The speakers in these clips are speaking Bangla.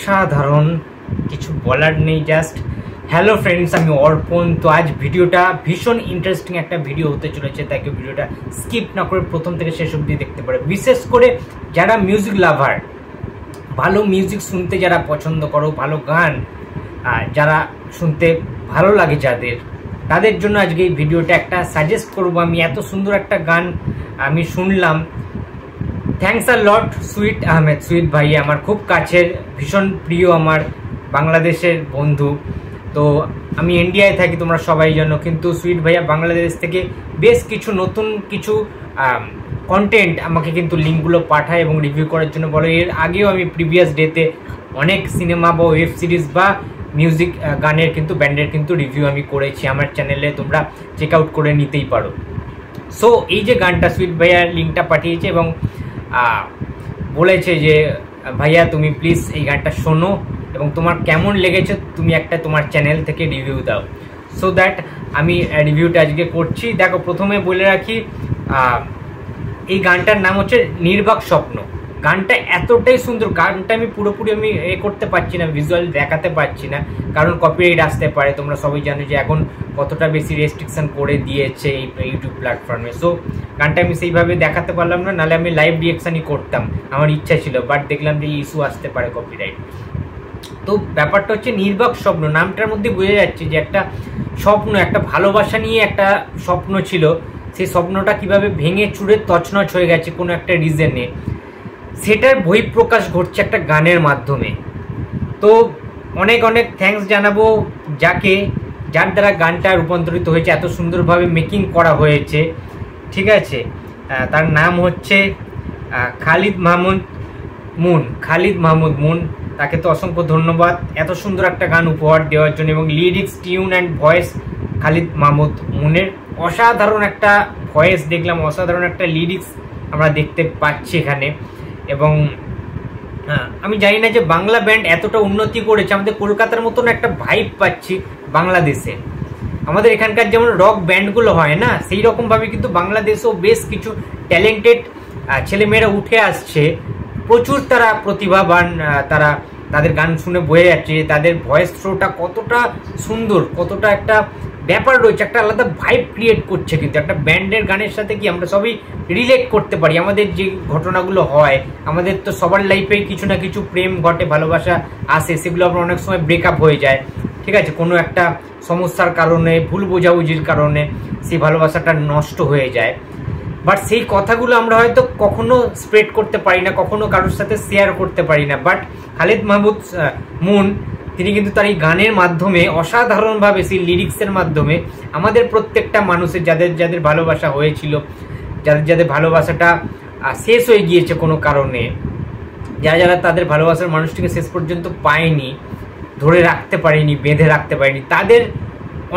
অসাধারণ, কিছু বলার নেই। জাস্ট হ্যালো ফ্রেন্ডস, আমি অর্পণ। তো আজ ভিডিওটা ভীষণ ইন্টারেস্টিং একটা ভিডিও হতে চলেছে, তাই ভিডিওটা স্কিপ না করে প্রথম থেকে শেষ অবধি দেখতে পারে। বিশেষ করে যারা মিউজিক লাভার, ভালো মিউজিক শুনতে যারা পছন্দ করো, ভালো গান যারা শুনতে ভালো লাগে যাদের, তাদের জন্য আজকে এই ভিডিওটা একটা সাজেস্ট করব আমি। এত সুন্দর একটা গান আমি শুনলাম। Thanks a lot sweet Ahmed. Sweet ভাই আমার খুব কাছের, ভীষণ প্রিয়, আমার বাংলাদেশের বন্ধু। তো আমি ইন্ডিয়ায় থাকি, তোমরা সবাই জানো, কিন্তু সুইট ভাইয়া বাংলাদেশ থেকে বেশ কিছু নতুন কিছু কন্টেন্ট আমাকে কিন্তু লিঙ্কগুলো পাঠায় এবং রিভিউ করার জন্য বলো। এর আগেও আমি প্রিভিয়াস ডেতে অনেক সিনেমা বা ওয়েব সিরিজ বা মিউজিক গানের কিন্তু ব্যান্ডের কিন্তু রিভিউ আমি করেছি আমার চ্যানেলে, তোমরা চেক আউট করে নিতেই পারো। সো এই যে গানটা সুইট ভাইয়া লিঙ্কটা পাঠিয়েছে এবং বলেছে যে ভাইয়া তুমি প্লিজ এই গানটা শোনো এবং তোমার কেমন লেগেছে তুমি একটা তোমার চ্যানেল থেকে রিভিউ দাও। সো দ্যাট আমি রিভিউটা আজকে করছি। দেখো, প্রথমে বলে রাখি এই গানটার নাম হচ্ছে নির্বাক স্বপ্ন। গানটা এতটাই সুন্দর, গানটা আমি পুরোপুরি আমি করতে পারছি না, ভিজুয়াল দেখাতে পারছি না, কারণ কপিরাইট আসতে পারে। তোমরা সবাই জানো যে এখন কতটা বেশি রেস্ট্রিকশন করে দিয়েছে এই ইউটিউব প্ল্যাটফর্মে। সো গানটা আমি সেইভাবে দেখাতে পারলাম না, নাহলে আমি লাইভ রিয়াকশানই করতাম, আমার ইচ্ছা ছিল, বাট দেখলাম যে ইস্যু আসতে পারে কপিরাইট। তো ব্যাপারটা হচ্ছে নির্বাক স্বপ্ন, নামটার মধ্যে বোঝা যাচ্ছে যে একটা স্বপ্ন, একটা ভালোবাসা নিয়ে একটা স্বপ্ন ছিল, সেই স্বপ্নটা কিভাবে ভেঙে চুরে তছনছ হয়ে গেছে কোনো একটা রিজনে, সেটার বহিঃপ্রকাশ ঘটছে একটা গানের মাধ্যমে। তো অনেক অনেক থ্যাঙ্কস জানাবো যার দ্বারা গানটা রূপান্তরিত হয়েছে, এত সুন্দরভাবে মেকিং করা হয়েছে, ঠিক আছে। তার নাম হচ্ছে খালিদ মাহমুদ মুন। তাকে তো অসংখ্য ধন্যবাদ এত সুন্দর একটা গান উপহার দেওয়ার জন্য। এবং lyrics, tune and voice Khalid Mahmud মুনের, অসাধারণ একটা ভয়েস দেখলাম, অসাধারণ একটা লিরিক্স আমরা দেখতে পাচ্ছি এখানে। এবং আমি জানি না যে বাংলা ব্যান্ড এতটা উন্নতি করেছে, আমাদের কলকাতার মতন একটা ভাইব পাচ্ছি বাংলাদেশে। আমাদের এখানকার যেমন রক ব্যান্ডগুলো হয় না, সেই রকমভাবে কিন্তু বাংলাদেশেও বেশ কিছু ট্যালেন্টেড ছেলেমেয়েরা উঠে আসছে, প্রচুর তারা প্রতিভাবান, তাদের গান শুনে বোঝা যাচ্ছে তাদের ভয়েস থ্রোটা কতটা সুন্দর, কতটা একটা ব্যাপার রয়েছে, একটা আলাদা ভাইব ক্রিয়েট করছে। কিন্তু একটা ব্যান্ডের গানের সাথে কি আমরা সবাই রিলেট করতে পারি। আমাদের যে ঘটনাগুলো হয়, আমাদের তো সবার লাইফে কিছু না কিছু প্রেম ঘটে, ভালোবাসা আসে, সেগুলো আবার অনেক সময় ব্রেকআপ হয়ে যায়, ঠিক আছে, কোনো একটা সমস্যার কারণে, ভুল বোঝাবুঝির কারণে সেই ভালোবাসাটা নষ্ট হয়ে যায়। বাট সেই কথাগুলো আমরা হয়তো কখনো স্প্রেড করতে পারি না, কখনো কারোর সাথে শেয়ার করতে পারি না। বাট খালিদ মাহমুদ মুন, তিনি কিন্তু তার এই গানের মাধ্যমে অসাধারণভাবে, সেই লিরিক্সের মাধ্যমে আমাদের প্রত্যেকটা মানুষের যাদের ভালোবাসা হয়েছিল, যাদের ভালোবাসাটা শেষ হয়ে গিয়েছে কোনো কারণে, যারা তাদের ভালোবাসার মানুষটিকে শেষ পর্যন্ত পায়নি, ধরে রাখতে পারেনি, বেঁধে রাখতে পারেনি, তাদের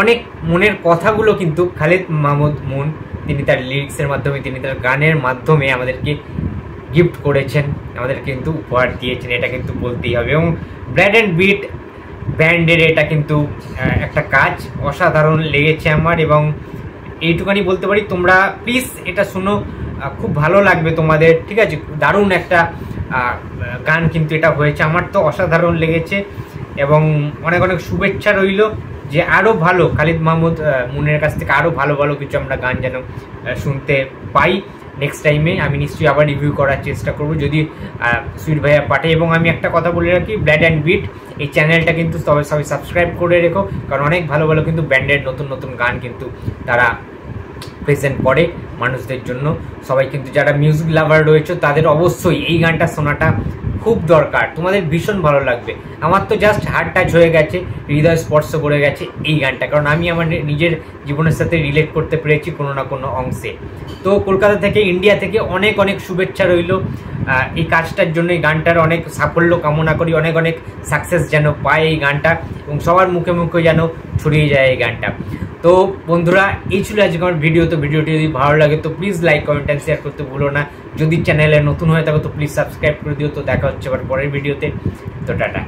অনেক মনের কথাগুলো কিন্তু খালিদ মাহমুদ মুন তিনি তার লিরিক্সের মাধ্যমে, তিনি তার গানের মাধ্যমে আমাদেরকে গিফট করেছেন, আমাদের কিন্তু উপহার দিয়েছেন, এটা কিন্তু বলতেই হবে। এবং ব্র্যাড অ্যান্ড বিট ব্যান্ডের এটা কিন্তু একটা কাজ অসাধারণ লেগেছে আমার। এবং এইটুখানি বলতে পারি, তোমরা প্লিজ এটা শুনো, খুব ভালো লাগবে তোমাদের, ঠিক আছে। দারুণ একটা গান কিন্তু এটা হয়েছে, আমার তো অসাধারণ লেগেছে। এবং অনেক অনেক শুভেচ্ছা রইল যে আরও ভালো খালিদ মাহমুদ মুনের কাছ থেকে আরও ভালো ভালো কিছু আমরা গান যেন শুনতে পাই। নেক্সট টাইমে আমি নিশ্চয়ই আবার রিভিউ করার চেষ্টা করব যদি সুইট ভাইয়া পাঠে। এবং আমি একটা কথা বলে রাখি, ব্র্যাড অ্যান্ড বিট এই চ্যানেলটা কিন্তু সবাই সাবস্ক্রাইব করে রেখো, কারণ অনেক ভালো ভালো কিন্তু ব্যান্ডের নতুন নতুন গান কিন্তু তারা প্রেজেন্ট করে মানুষদের জন্য। সবাই কিন্তু যারা মিউজিক লাভার রয়েছে তাদের অবশ্যই এই গানটা শোনাটা খুব দরকার, তোমাদের ভীষণ ভালো লাগবে। আমার তো জাস্ট হার্ট টাচ হয়ে গেছে, হৃদয় স্পর্শ করে গেছে এই গানটা, কারণ আমি আমার নিজের জীবনের সাথে রিলেট করতে পেরেছি কোনো না কোনো অংশে। তো কলকাতা থেকে, ইন্ডিয়া থেকে অনেক অনেক শুভেচ্ছা রইল এই কাজটার জন্য। এই গানটার অনেক সাফল্য কামনা করি, অনেক অনেক সাকসেস যেন পায় এই গানটা, এবং সবার মুখে মুখে যেন ছড়িয়ে যায় এই গানটা। তো বন্ধুরা, এই ছিল আজকে আমার ভিডিও। তো ভিডিওটি যদি ভালো লাগে তো please like, comment and share করতে ভুলো না। যদি চ্যানেলে নতুন হয়ে থাকো তো প্লিজ সাবস্ক্রাইব করে দিও। তো দেখা হচ্ছে আবার পরের ভিডিওতে। তো টাটা।